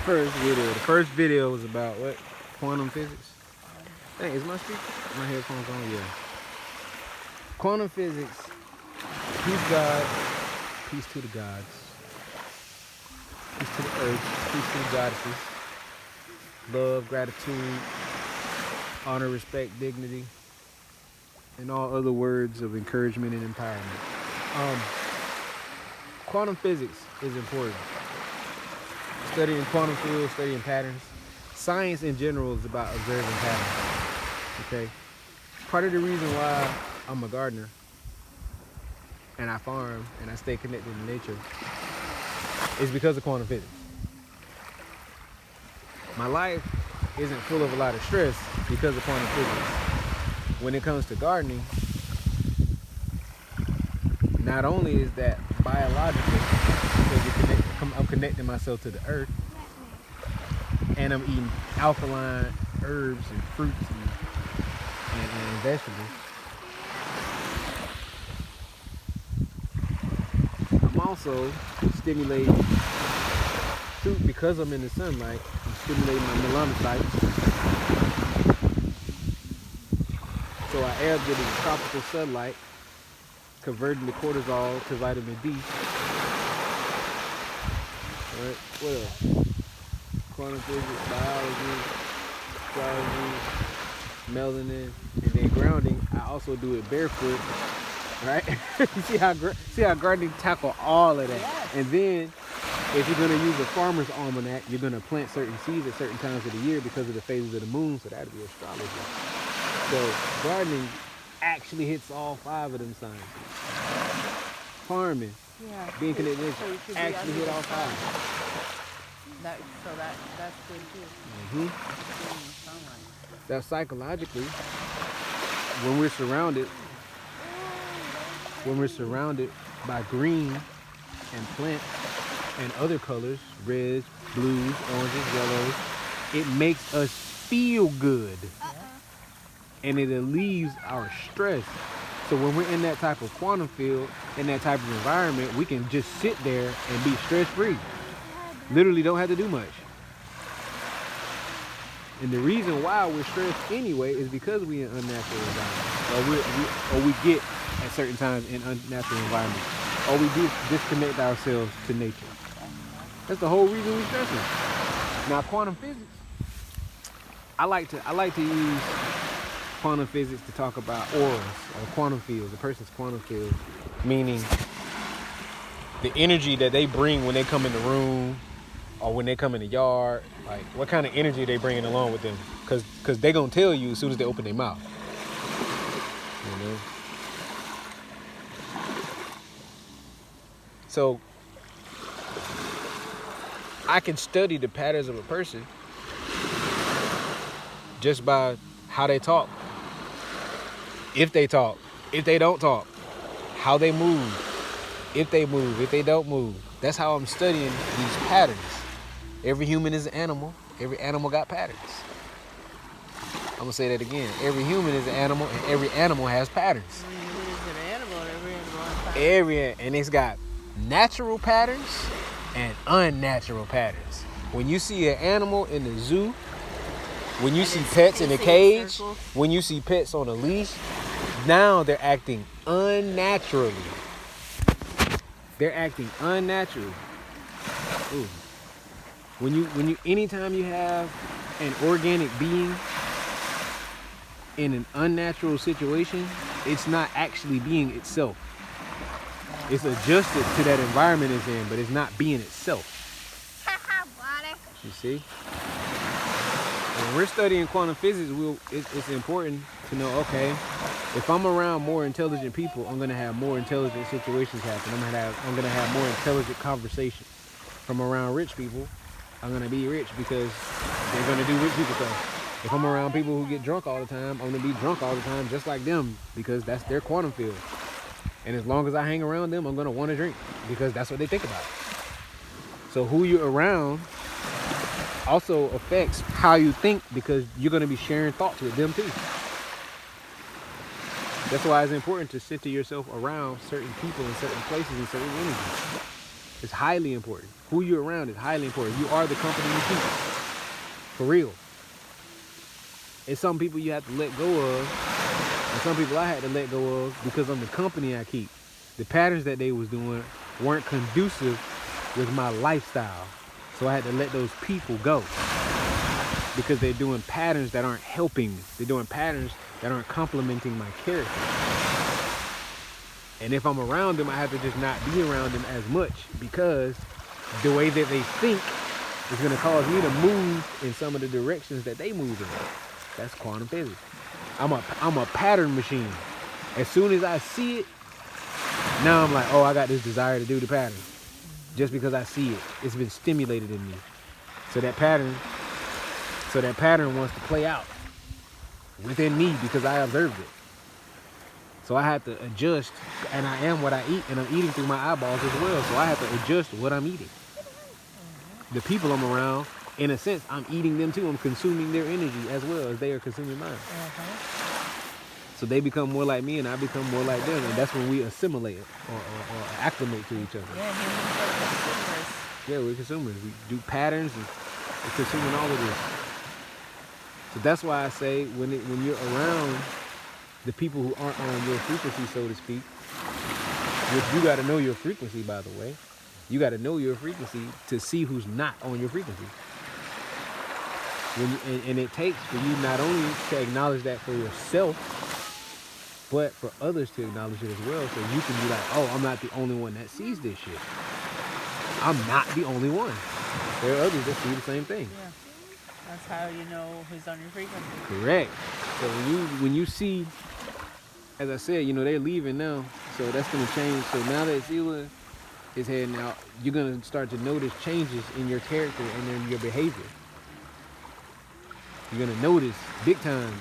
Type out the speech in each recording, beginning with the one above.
First video. The first video was about what? Quantum physics. Hey, is my speaker? My headphones on? Yeah. Quantum physics. Peace God. Peace to the gods. Peace to the earth. Peace to the goddesses. Love, gratitude, honor, respect, dignity, and all other words of encouragement and empowerment. Quantum physics is important. Studying quantum fields, studying patterns. Science in general is about observing patterns. Okay? Part of the reason why I'm a gardener and I farm and I stay connected to nature is because of quantum physics. My life isn't full of a lot of stress because of quantum physics. When it comes to gardening, not only is that biological, because I'm connecting myself to the earth, and I'm eating alkaline herbs and fruits and vegetables. I'm also stimulating, because I'm in the sunlight, I'm stimulating my melanocytes. So I absorb the tropical sunlight, converting the cortisol to vitamin D. Alright, what else? Quantum physics, biology, astrology, melanin, and then grounding. I also do it barefoot, right? You see how gardening tackle all of that. Yes. And then, if you're gonna use a farmer's almanac, you're gonna plant certain seeds at certain times of the year because of the phases of the moon. So that'd be astrology. So gardening actually hits all 5 of them signs. Farming, being connected to nature, actually hit all 5. That's good too. That psychologically, when we're surrounded by green and plants and other colors, reds, blues, oranges, yellows, it makes us feel good. And it relieves our stress. So when we're in that type of quantum field, in that type of environment, we can just sit there and be stress-free. Literally don't have to do much. And the reason why we're stressed anyway is because we're in unnatural environments. Or we get at certain times in unnatural environments. Or we do disconnect ourselves to nature. That's the whole reason we're stressing. Now quantum physics. I like to use quantum physics to talk about auras or quantum fields, a person's quantum field, meaning the energy that they bring when they come in the room or when they come in the yard, like what kind of energy they bringing along with them, because they gonna tell you as soon as they open their mouth. You know? So I can study the patterns of a person just by how they talk. If they talk, if they don't talk, how they move, if they don't move. That's how I'm studying these patterns. Every human is an animal. Every animal got patterns. I'm gonna say that again. Every human is an animal, and every animal has patterns. Every human is an animal, every animal has patterns. And it's got natural patterns and unnatural patterns. When you see an animal in the zoo, when you see pets in a cage, when you see pets on a leash, now they're acting unnaturally. They're acting unnaturally. Ooh. Anytime you have an organic being in an unnatural situation, it's not actually being itself. It's adjusted to that environment it's in, but it's not being itself. You see? When we're studying quantum physics, it's important to know, okay, if I'm around more intelligent people, I'm gonna have more intelligent situations happen. I'm gonna have more intelligent conversations. From around rich people, I'm gonna be rich because they're gonna do rich people stuff. If I'm around people who get drunk all the time, I'm gonna be drunk all the time just like them because that's their quantum field. And as long as I hang around them, I'm gonna want to drink because that's what they think about. So who you're around also affects how you think because you're gonna be sharing thoughts with them too. That's why it's important to center yourself around certain people in certain places and certain energies. It's highly important. Who you're around is highly important. You are the company you keep. For real. It's some people you have to let go of, and some people I had to let go of because of the company I keep. The patterns that they was doing weren't conducive with my lifestyle. So I had to let those people go because they're doing patterns that aren't helping me. They're doing patterns that aren't complementing my character. And if I'm around them, I have to just not be around them as much because the way that they think is going to cause me to move in some of the directions that they move in. That's quantum physics. I'm a pattern machine. As soon as I see it, now I'm like, oh, I got this desire to do the pattern. Just because I see it. It's been stimulated in me. So that pattern wants to play out within me because I observed it. So I have to adjust, and I am what I eat, and I'm eating through my eyeballs as well. So I have to adjust what I'm eating. The people I'm around, in a sense, I'm eating them too. I'm consuming their energy as well as they are consuming mine. So they become more like me, and I become more like them, and that's when we assimilate or acclimate to each other. Yeah, humans are consumers. Yeah, we're consumers. We do patterns, and we're consuming all of this. So that's why I say when you're around the people who aren't on your frequency, so to speak, which you got to know your frequency, by the way. You got to know your frequency to see who's not on your frequency. And it takes for you not only to acknowledge that for yourself, but for others to acknowledge it as well, so you can be like, oh, I'm not the only one that sees this shit. I'm not the only one. There are others that see the same thing. Yeah. That's how you know who's on your frequency. Correct. So when you see, as I said, they're leaving now, so that's going to change. So now that Sela is heading out, you're going to start to notice changes in your character and in your behavior. You're going to notice big time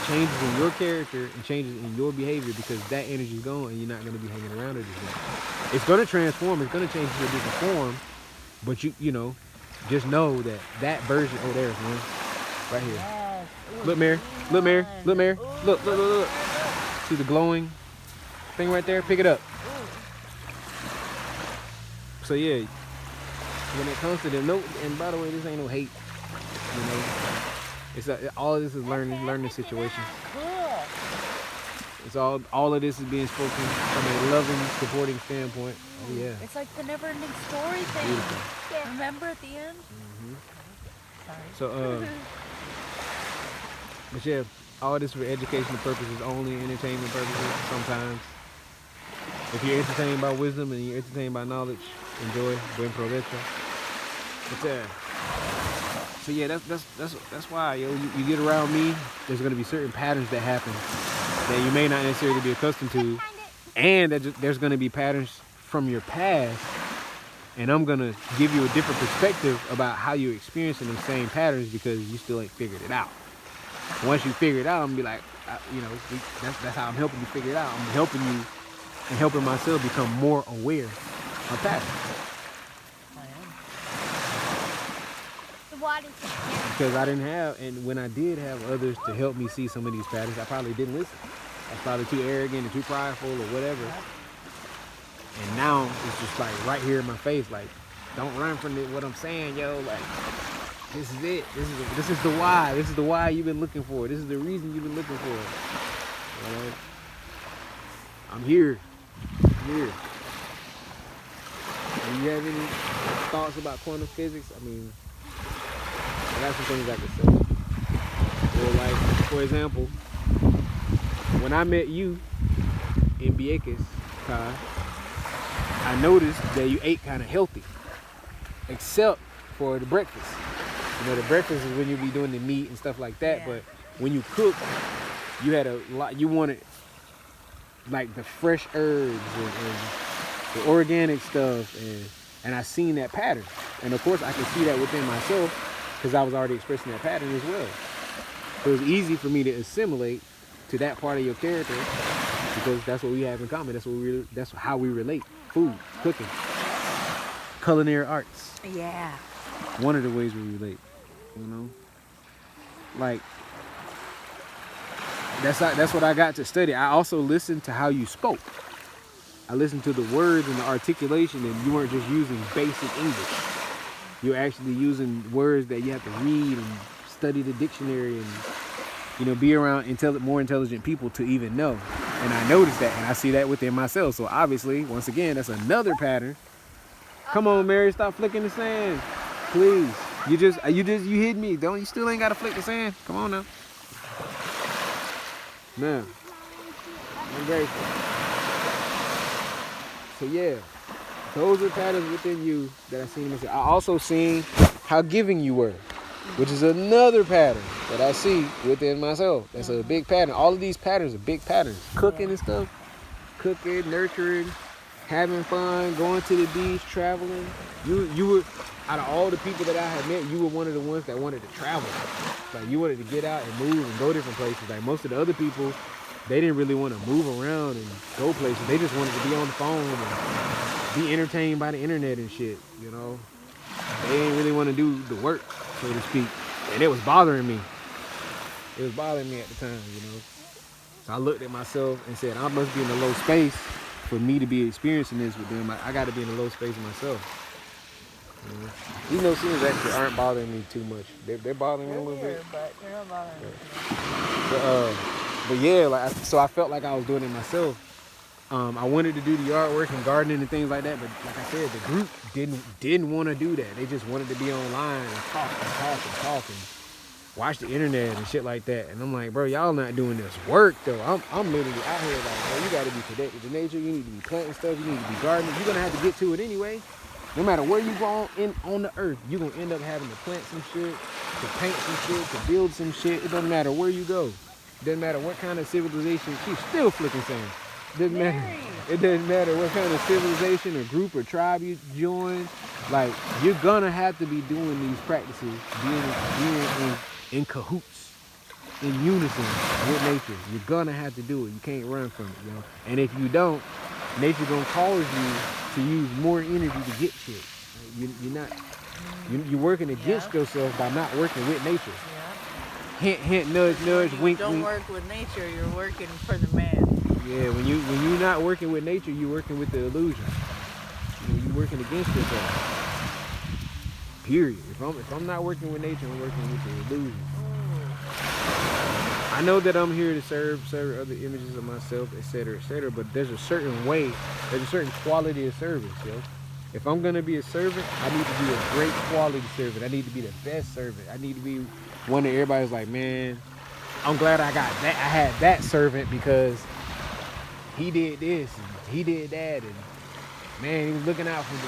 changes in your character and changes in your behavior because that energy's gone and you're not going to be hanging around it as much. It's going to transform. It's going to change to a different form, but just know that version. Oh, there's one right here. Yes. Ooh, Look, Mary. Look, Mary. Look, Mary. Look. See the glowing thing right there? Pick it up. So yeah, when it comes to them, and by the way, this ain't no hate. It's all of this is learning situation. Cool. It's all of this is being spoken from a loving, supporting standpoint. Oh yeah. It's like the never-ending story thing. Beautiful. Yeah. Remember at the end? Sorry. So but yeah, all this for educational purposes only, entertainment purposes sometimes. If you're entertained by wisdom and you're entertained by knowledge, enjoy, buen provecho. But so yeah, that's why you get around me. There's gonna be certain patterns that happen that you may not necessarily be accustomed to, and there's gonna be patterns from your past, and I'm gonna give you a different perspective about how you're experiencing the same patterns because you still ain't figured it out. Once you figure it out, I'm gonna be like, that's how I'm helping you figure it out. I'm helping you and helping myself become more aware of patterns. Because I didn't have, and when I did have others to help me see some of these patterns, I probably didn't listen. I was probably too arrogant or too prideful or whatever. And now it's just like right here in my face, like, don't run from what I'm saying, yo. Like, this is it. This is the why. This is the why you've been looking for. This is the reason you've been looking for. I'm here. I'm here. Do you have any thoughts about quantum physics? I mean, I got some things I can say. Or like, for example, when I met you in Vieques, Kai, I noticed that you ate kind of healthy, except for the breakfast. The breakfast is when you be doing the meat and stuff like that. Yeah. But when you cook, you had a lot. You wanted like the fresh herbs and the organic stuff, and I seen that pattern. And of course, I can see that within myself because I was already expressing that pattern as well. So it was easy for me to assimilate to that part of your character because that's what we have in common. That's how we relate. Food, cooking, culinary arts. Yeah. One of the ways we relate, like that's what I got to study. I also listened to how you spoke. I listened to the words and the articulation, and you weren't just using basic English. You're actually using words that you have to read and study the dictionary and, you know, be around more intelligent people to even know. And I noticed that, and I see that within myself. So obviously, once again, that's another pattern. Come on, Mary, stop flicking the sand, please. You hit me. You still ain't gotta flick the sand. Come on now. Man, I'm grateful. So yeah, those are patterns within you that I seen myself. I also seen how giving you were, which is another pattern that I see within myself. That's a big pattern. All of these patterns are big patterns. Cooking and stuff. Cooking, nurturing, having fun, going to the beach, traveling. You were, out of all the people that I had met, you were one of the ones that wanted to travel. Like, you wanted to get out and move and go different places. Like, most of the other people, they didn't really want to move around and go places. They just wanted to be on the phone and be entertained by the internet and shit, you know. They didn't really want to do the work, so to speak. And it was bothering me. It was bothering me at the time, you know. So I looked at myself and said, I must be in a low space for me to be experiencing this with them. I got to be in a low space myself. You know? These no seasons actually aren't bothering me too much. They're bothering me a little bit. But they're not bothering me. But yeah, so I felt like I was doing it myself. I wanted to do the yard work and gardening and things like that, but like I said, the group didn't want to do that. They just wanted to be online and talk and watch the internet and shit like that. And I'm like, bro, y'all not doing this work though. I'm literally out here like, bro, you gotta be connected to nature. You need to be planting stuff. You need to be gardening. You're gonna have to get to it anyway. No matter where you go on the earth, you're gonna end up having to plant some shit, to paint some shit, to build some shit. It doesn't matter where you go. It doesn't matter what kind of civilization. She's still flicking sand. Doesn't matter. It doesn't matter what kind of civilization or group or tribe you join. Like, you're gonna have to be doing these practices, being in cahoots, in unison with nature. You're gonna have to do it. You can't run from it, you know. And if you don't, nature gonna cause you to use more energy to get shit. You're working against yourself by not working with nature. Yeah. Hint, hint, nudge, nudge, wink, Don't wink. work with nature. You're working for the man. Yeah, when you're not working with nature, you're working with the illusion. You know, you're working against yourself. Period. If I'm not working with nature, I'm working with the illusion. I know that I'm here to serve other images of myself, etc., but there's a certain way, there's a certain quality of service, yo. If I'm gonna be a servant, I need to be a great quality servant. I need to be the best servant. I need to be one that everybody's like, man, I'm glad I got that. I had that servant because he did this and he did that, and man, he was looking out for me.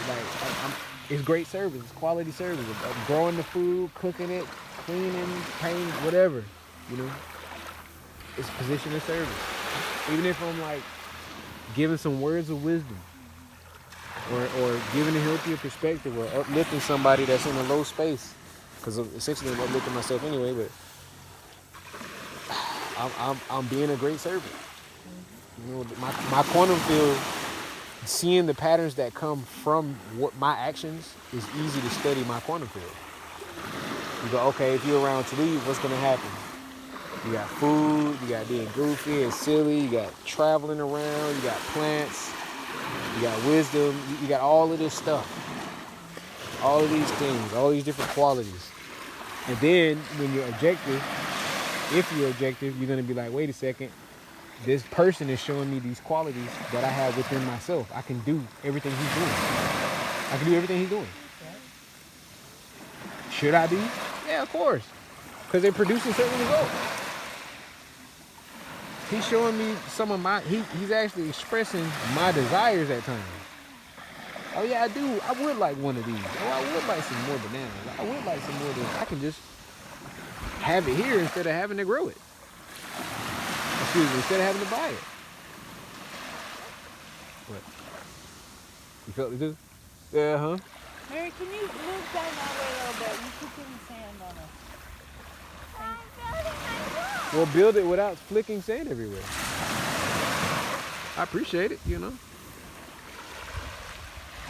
It's great service, it's quality service. Growing the food, cooking it, cleaning, painting, whatever, you know. It's a position of service. Even if I'm like giving some words of wisdom, or giving a healthier perspective, or uplifting somebody that's in a low space, because essentially I'm uplifting myself anyway. But I'm being a great servant. You know, my quantum field, seeing the patterns that come from what my actions is easy to study my quantum field. You go, okay, if you're around Talib, what's gonna happen? You got food, you got being goofy and silly, you got traveling around, you got plants, you got wisdom, you got all of this stuff. All of these things, all these different qualities. And then when you're objective, if you're objective, you're gonna be like, wait a second, this person is showing me these qualities that I have within myself. I can do everything he's doing. I can do everything he's doing. Should I be? Yeah, of course. Because they're producing certain results. He's showing me some of my, he's actually expressing my desires at times. Oh yeah, I do. I would like one of these. Oh, I would like some more bananas. I would like some more of this. I can just have it here instead of having to grow it. Excuse me, instead of having to buy it. What? You felt it too? Yeah, huh? Mary, can you move down that way a little bit? You keep getting sand on us. Well, build it without flicking sand everywhere. I appreciate it, you know.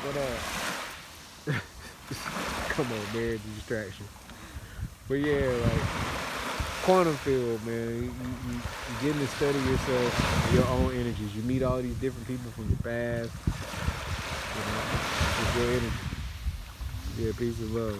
But come on, marriage distraction. But yeah, like quantum field, man. You getting to study yourself and your own energies. You meet all these different people from your past. You know, it's your energy. Yeah, peace and love.